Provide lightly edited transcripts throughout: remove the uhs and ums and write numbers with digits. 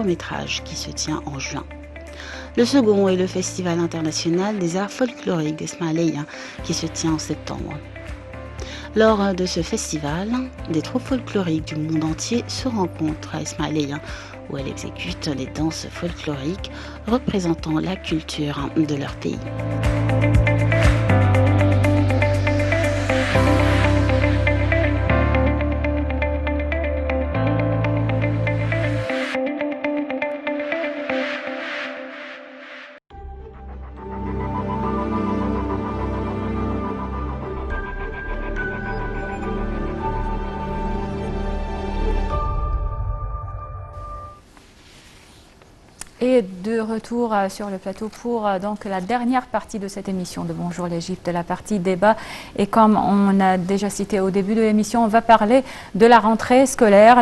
court-métrage qui se tient en juin. Le second est le Festival international des arts folkloriques d'Ismaïlia qui se tient en septembre. Lors de ce festival, des troupes folkloriques du monde entier se rencontrent à Ismaïlia où elles exécutent les danses folkloriques représentant la culture de leur pays. Et de retour sur le plateau pour donc la dernière partie de cette émission de Bonjour l'Égypte, la partie débat. Et comme on a déjà cité au début de l'émission, on va parler de la rentrée scolaire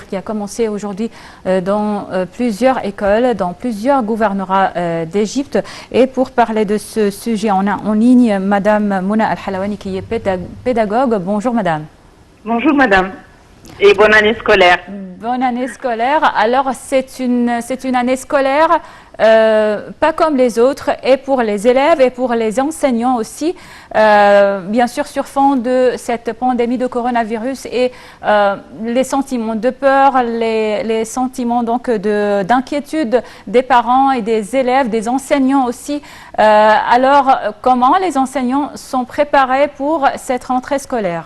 qui a commencé aujourd'hui dans plusieurs écoles, dans plusieurs gouvernorats d'Égypte. Et pour parler de ce sujet, on a en ligne Madame Mouna Al-Halawani qui est pédagogue. Bonjour Madame. Bonjour Madame. Et bonne année scolaire. Bonne année scolaire. Alors, c'est une année scolaire pas comme les autres, et pour les élèves et pour les enseignants aussi, bien sûr sur fond de cette pandémie de coronavirus et les sentiments de peur, les sentiments donc d'inquiétude des parents et des élèves, des enseignants aussi. Alors, comment les enseignants sont préparés pour cette rentrée scolaire ?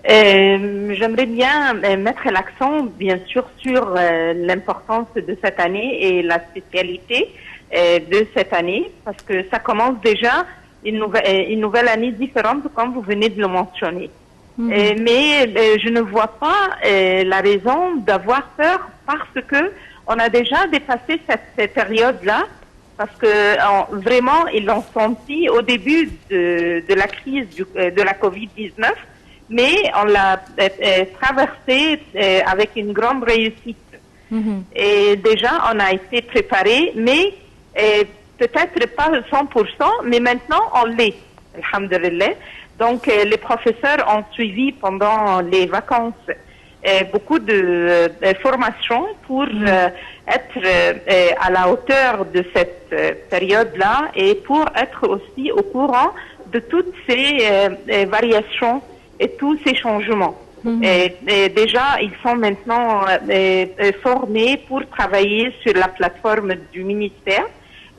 J'aimerais bien mettre l'accent, bien sûr, sur l'importance de cette année et la spécialité de cette année, parce que ça commence déjà une nouvelle année différente, comme vous venez de le mentionner. Mais je ne vois pas la raison d'avoir peur, parce que on a déjà dépassé cette période-là, parce que vraiment, ils l'ont senti au début de la crise de la COVID-19. Mais on l'a traversé avec une grande réussite. Et déjà, on a été préparé, mais peut-être pas 100%, mais maintenant, on l'est, alhamdulillah. Donc, les professeurs ont suivi pendant les vacances beaucoup de formations pour être à la hauteur de cette période-là et pour être aussi au courant de toutes ces variations et tous ces changements. Et déjà, ils sont maintenant formés pour travailler sur la plateforme du ministère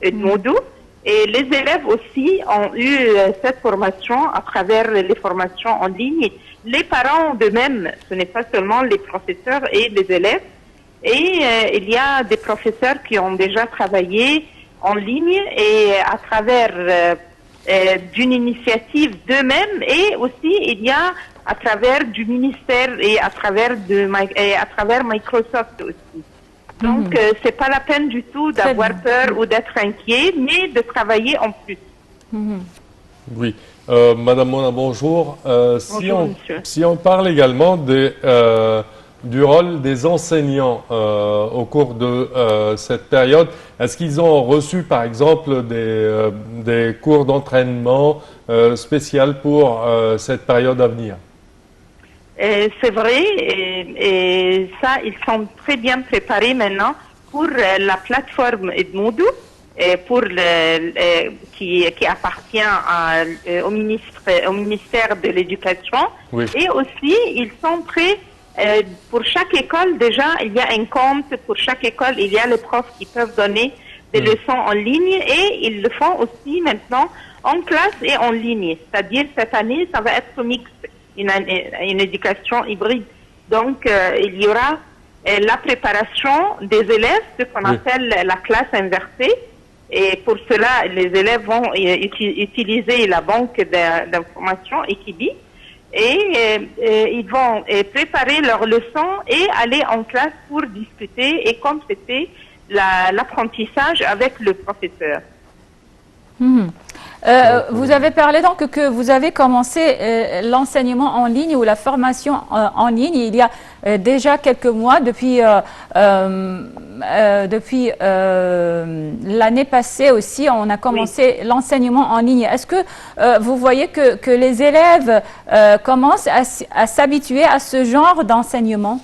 de Moudou. Et les élèves aussi ont eu cette formation à travers les formations en ligne. Les parents d'eux-mêmes, ce n'est pas seulement les professeurs et les élèves. Et il y a des professeurs qui ont déjà travaillé en ligne et à travers d'une initiative d'eux-mêmes, et aussi il y a à travers du ministère et à travers Microsoft aussi. Donc c'est pas la peine du tout d'avoir peur ou d'être inquiet, mais de travailler en plus. Oui, Madame Mona, bonjour. Bonjour, monsieur. Si on parle également du rôle des enseignants au cours de cette période, est-ce qu'ils ont reçu par exemple des cours d'entraînement spécial pour cette période à venir? C'est vrai, et ça, ils sont très bien préparés maintenant pour la plateforme Edmoudou, qui appartient au ministère de l'Éducation. Oui. Et aussi, ils sont prêts. Pour chaque école, déjà, il y a un compte. Pour chaque école, il y a les profs qui peuvent donner des leçons en ligne, et ils le font aussi maintenant en classe et en ligne. C'est-à-dire, cette année, ça va être mixte, une éducation hybride. Donc, il y aura la préparation des élèves, ce qu'on appelle la classe inversée. Et pour cela, les élèves vont utiliser la banque d'informations Ekibi. Et ils vont préparer leurs leçons et aller en classe pour discuter et compléter l'apprentissage avec le professeur. Vous avez parlé donc que vous avez commencé l'enseignement en ligne ou la formation en ligne il y a déjà quelques mois, depuis l'année passée aussi, on a commencé l'enseignement en ligne. Est-ce que vous voyez que les élèves commencent à s'habituer à ce genre d'enseignement?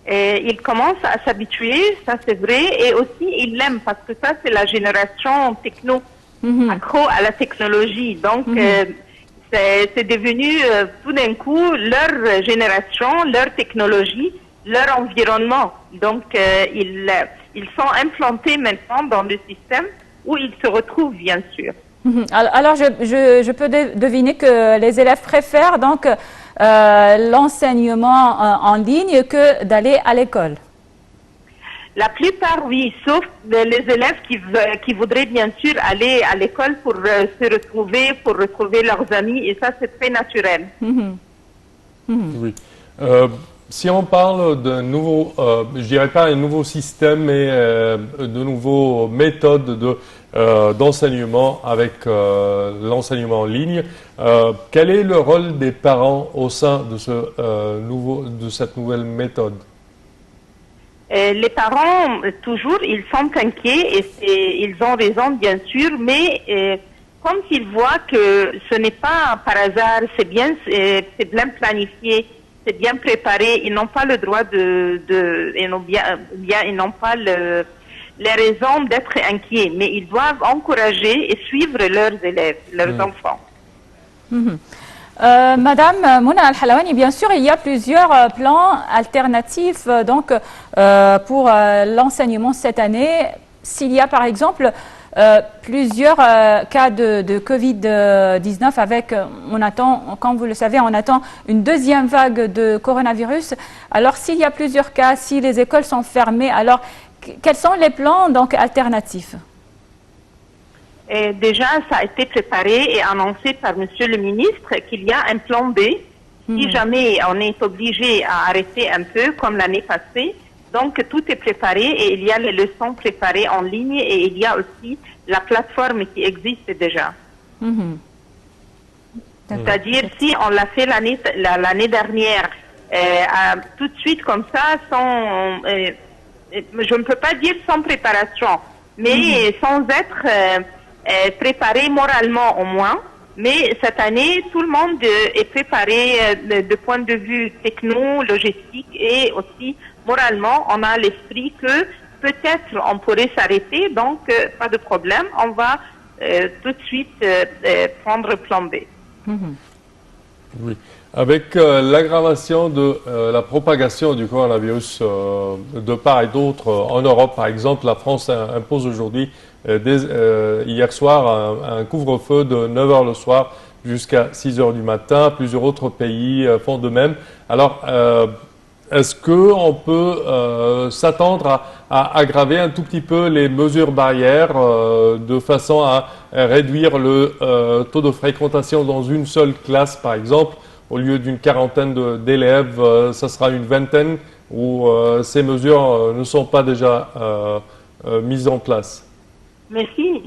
Ils commencent à s'habituer, ça c'est vrai, et aussi ils l'aiment parce que ça c'est la génération techno, accro à la technologie. Donc c'est devenu tout d'un coup leur génération, leur technologie, leur environnement. Donc ils sont implantés maintenant dans le système où ils se retrouvent bien sûr. Alors je peux deviner que les élèves préfèrent donc l'enseignement en ligne que d'aller à l'école. La plupart, oui, sauf les élèves qui voudraient bien sûr aller à l'école pour se retrouver, pour retrouver leurs amis, et ça c'est très naturel. Oui. Si on parle d'un nouveau, je dirais pas un nouveau système, mais de nouveaux méthodes d'enseignement avec l'enseignement en ligne, quel est le rôle des parents au sein de cette nouvelle méthode? Les parents, toujours, ils sont inquiets et ils ont raison, bien sûr, mais comme ils voient que ce n'est pas par hasard, c'est bien planifié, c'est bien préparé, ils n'ont pas le droit ils n'ont pas les raisons d'être inquiets, mais ils doivent encourager et suivre leurs élèves, leurs enfants. Madame Mouna Al-Halawani, bien sûr, il y a plusieurs plans alternatifs donc, pour l'enseignement cette année. S'il y a par exemple plusieurs cas de Covid-19 avec, on attend, comme vous le savez, on attend une deuxième vague de coronavirus. Alors s'il y a plusieurs cas, si les écoles sont fermées, alors quels sont les plans donc, alternatifs? Et déjà, ça a été préparé et annoncé par Monsieur le ministre qu'il y a un plan B si jamais on est obligé à arrêter un peu comme l'année passée. Donc tout est préparé et il y a les leçons préparées en ligne et il y a aussi la plateforme qui existe déjà. C'est-à-dire si on l'a fait l'année dernière, tout de suite comme ça, sans, je ne peux pas dire sans préparation, mais sans être préparé moralement au moins. Mais cette année, tout le monde est préparé de point de vue techno, logistique et aussi moralement. On a l'esprit que peut-être on pourrait s'arrêter, donc pas de problème. On va tout de suite prendre plan B. Oui. Avec l'aggravation de la propagation du coronavirus de part et d'autre en Europe, par exemple, la France impose aujourd'hui, hier soir, un couvre-feu de 9 h le soir jusqu'à 6 h du matin. Plusieurs autres pays font de même. Alors, est-ce qu'on peut s'attendre à aggraver un tout petit peu les mesures barrières de façon à réduire le taux de fréquentation dans une seule classe, par exemple? Au lieu d'une quarantaine d'élèves, ça sera une vingtaine où ces mesures ne sont pas déjà mises en place. Mais si.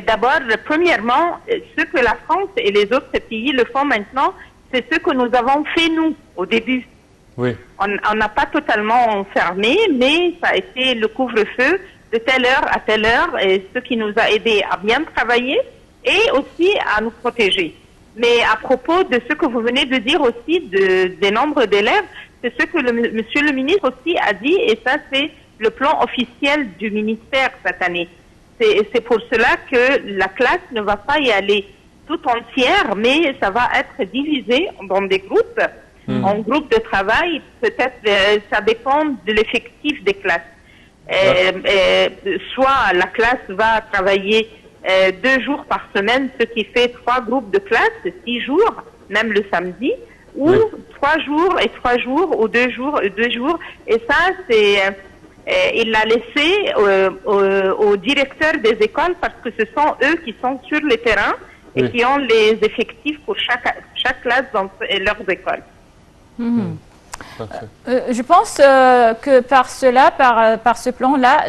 D'abord, premièrement, ce que la France et les autres pays le font maintenant, c'est ce que nous avons fait nous au début. Oui. On n'a pas totalement fermé, mais ça a été le couvre-feu de telle heure à telle heure, et ce qui nous a aidés à bien travailler et aussi à nous protéger. Mais à propos de ce que vous venez de dire aussi des nombres d'élèves, c'est ce que monsieur le ministre aussi a dit, et ça c'est le plan officiel du ministère cette année. C'est pour cela que la classe ne va pas y aller tout entière, mais ça va être divisé dans des groupes, en groupes de travail. Peut-être ça dépend de l'effectif des classes. Soit la classe va travailler 2 jours par semaine, ce qui fait 3 groupes de classe, 6 jours, même le samedi, ou 3 jours et 3 jours, ou 2 jours et 2 jours. Et ça, c'est, il l'a laissé aux directeurs des écoles parce que ce sont eux qui sont sur le terrain et qui ont les effectifs pour chaque classe dans leurs écoles. Je pense que par cela, par ce plan-là,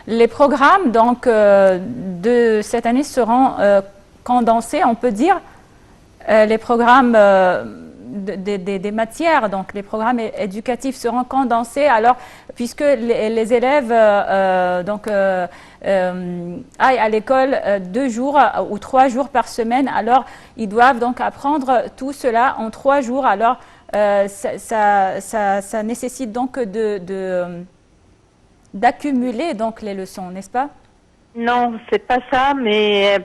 les programmes donc, de cette année seront condensés, on peut dire, les programmes des matières, donc les programmes éducatifs seront condensés, alors, puisque les élèves aillent à l'école 2 jours ou 3 jours par semaine, alors ils doivent donc apprendre tout cela en 3 jours, alors ça nécessite donc d'accumuler donc les leçons, n'est-ce pas? Non, c'est pas ça, mais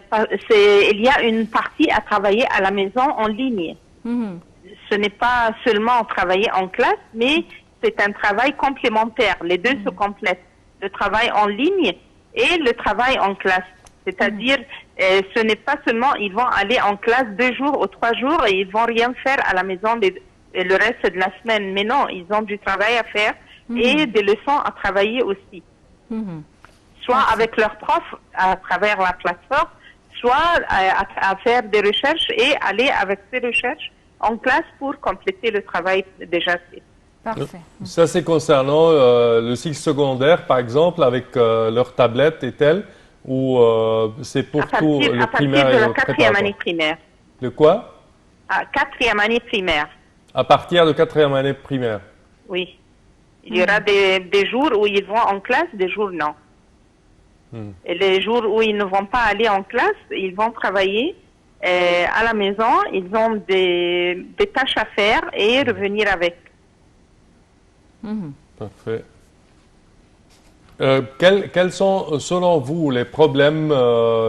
il y a une partie à travailler à la maison en ligne. Ce n'est pas seulement travailler en classe, mais c'est un travail complémentaire. Les deux se complètent. Le travail en ligne et le travail en classe. C'est-à-dire, ce n'est pas seulement ils vont aller en classe 2 jours ou 3 jours et ils vont rien faire à la maison le reste de la semaine. Mais non, ils ont du travail à faire et des leçons à travailler aussi. Soit avec leurs profs à travers la plateforme, soit à faire des recherches et aller avec ces recherches en classe pour compléter le travail déjà fait. Parfait. Ça, c'est concernant le cycle secondaire, par exemple, avec leur tablette et tel, ou c'est pour tout le primaire et à partir de la le 4e année préparatoire. primaire. Le quoi? À 4e année primaire, À partir de 4e année primaire. oui. Il y aura des jours où ils vont en classe, des jours non. Et les jours où ils ne vont pas aller en classe, ils vont travailler à la maison. Ils ont des tâches à faire et revenir avec. Parfait. Quels sont, selon vous, les problèmes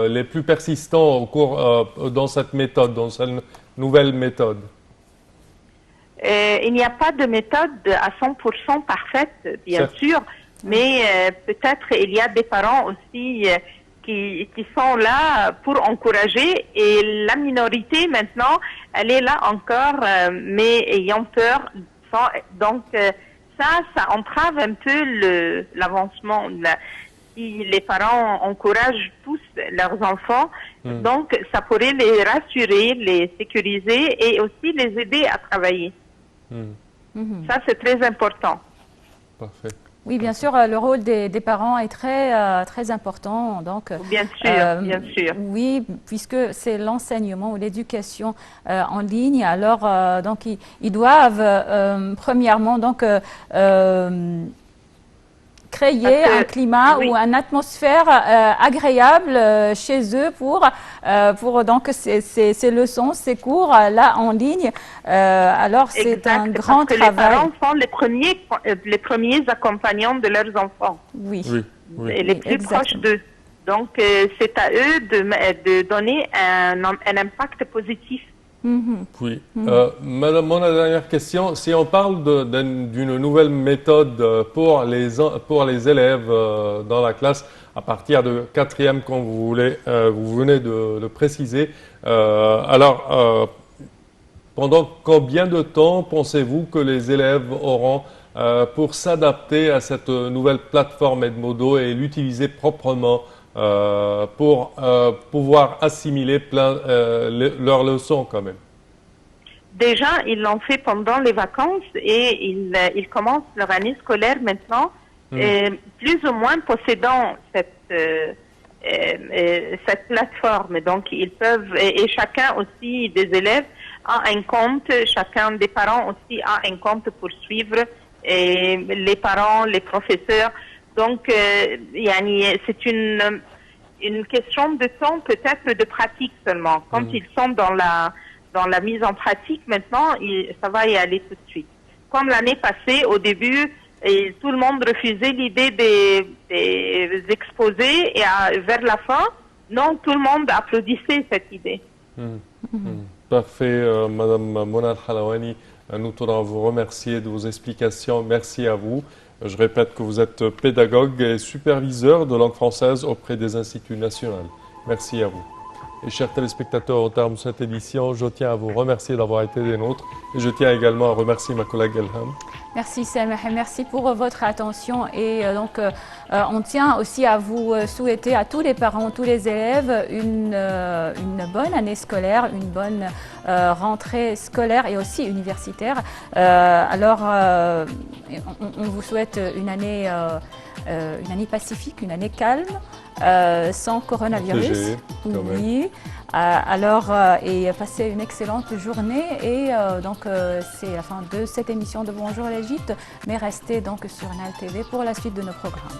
les plus persistants dans cette méthode, dans cette nouvelle méthode? Il n'y a pas de méthode à 100% parfaite, bien sûr, mais peut-être il y a des parents aussi qui sont là pour encourager et la minorité maintenant, elle est là encore, mais ayant peur. Donc, ça entrave un peu l'avancement. Si les parents encouragent tous leurs enfants, donc ça pourrait les rassurer, les sécuriser et aussi les aider à travailler. Ça, c'est très important. Parfait. Oui, bien sûr, le rôle des parents est très important. Donc, bien sûr, bien sûr. Oui, puisque c'est l'enseignement ou l'éducation en ligne, alors donc ils doivent premièrement donc créer un climat ou une atmosphère agréable chez eux pour donc ces leçons, ces cours là en ligne. Alors c'est un grand travail. Les parents sont les premiers accompagnants de leurs enfants. Oui. Et les plus proches d'eux. Donc c'est à eux de donner un impact positif. Oui. Madame, mon dernière question, si on parle d'une nouvelle méthode pour les élèves dans la classe à partir de 4e, comme vous venez de le préciser, alors pendant combien de temps pensez-vous que les élèves auront pour s'adapter à cette nouvelle plateforme Edmodo et l'utiliser proprement pour pouvoir assimiler leurs leçons quand même? Déjà, ils l'ont fait pendant les vacances et ils commencent leur année scolaire maintenant, plus ou moins possédant cette plateforme. Donc, ils peuvent, et chacun aussi des élèves a un compte, chacun des parents aussi a un compte pour suivre les parents, les professeurs. Donc, c'est une question de temps, peut-être de pratique seulement. Quand ils sont dans la mise en pratique, maintenant, ça va y aller tout de suite. Comme l'année passée, au début, tout le monde refusait l'idée des exposés et vers la fin, non, tout le monde applaudissait cette idée. Parfait, Madame Mona Al-Halawani. Nous tenons à vous remercier de vos explications. Merci à vous. Je répète que vous êtes pédagogue et superviseur de langue française auprès des instituts nationaux. Merci à vous. Et chers téléspectateurs, au terme de cette édition, je tiens à vous remercier d'avoir été des nôtres. Et je tiens également à remercier ma collègue Elham. Merci Sameh, merci pour votre attention. Et donc, on tient aussi à vous souhaiter à tous les parents, tous les élèves, une bonne année scolaire, une bonne rentrée scolaire et aussi universitaire. Alors, on vous souhaite une année pacifique, une année calme, sans coronavirus. Oui. Alors, et passez une excellente journée. Et donc, c'est la fin de cette émission de Bonjour l'Égypte. Mais restez donc sur NAL TV pour la suite de nos programmes.